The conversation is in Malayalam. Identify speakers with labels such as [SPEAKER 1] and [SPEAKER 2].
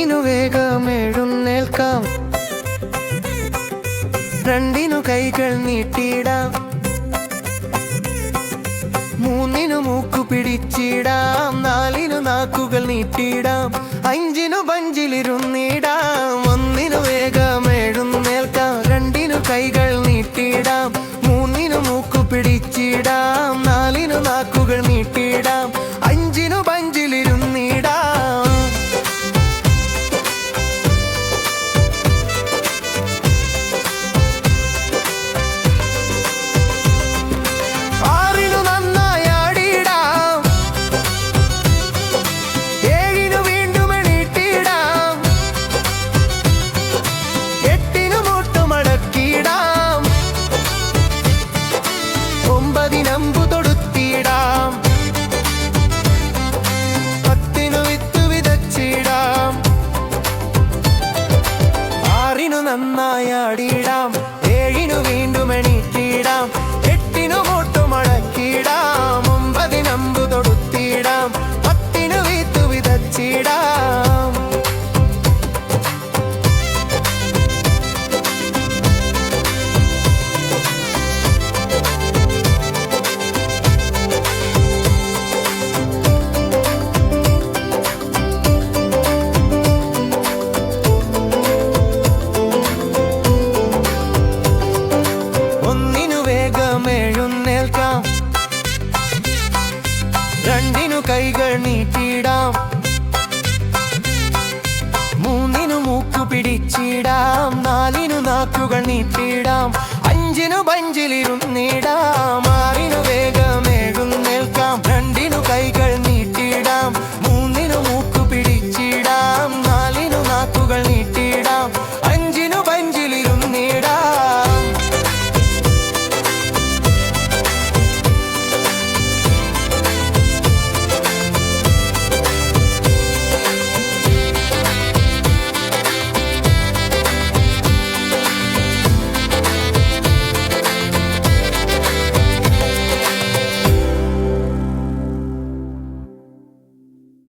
[SPEAKER 1] ഒന്നിനു വേഗം എഴുന്നേൽക്കാം, രണ്ടിനു കൈകൾ നീട്ടിയിടാം, മൂന്നിനു മൂക്കു പിടിച്ചിടാം, നാലിനു നാക്കുകൾ നീട്ടിയിടാം, അഞ്ചിനു ബഞ്ചിലിരുന്നിടാം. ഒന്നിനു വേഗം എഴുന്നേൽക്കാം, രണ്ടിനു കൈകൾ നീട്ടിയിടാം, മൂന്നിനു മൂക്കു പിടിച്ചിടാം, നാലിനു നാക്കുകൾ നീട്ടിയിടാം, അഞ്ചിനു ബഞ്ചിലിരുന്നിടാം. ഒമ്പതിനമ്പു തൊടുത്തിടാം, പത്തിനു വിത്ത് വിതച്ചിടാം, ആറിനു നന്നായി ആടിയിടാം, ഏഴിനു വീണ്ടും എണീറ്റിടാം, എട്ടിനു മുട്ടു മടക്കിടാം, ഒമ്പതിനമ്പു തൊടുത്തിടാം, പത്തിനു വിത്ത് വിതച്ചിടാം. എഴുന്നേൽക്കാം, രണ്ടിനു കൈകൾ നീട്ടിയിടാം, മൂന്നിനു മൂക്കു പിടിച്ചിടാം, നാലിനു നാക്കുകൾ നീട്ടിയിടാം, അഞ്ചിനു ബഞ്ചിലിരുന്നിടാം, ആറിനു വേഗം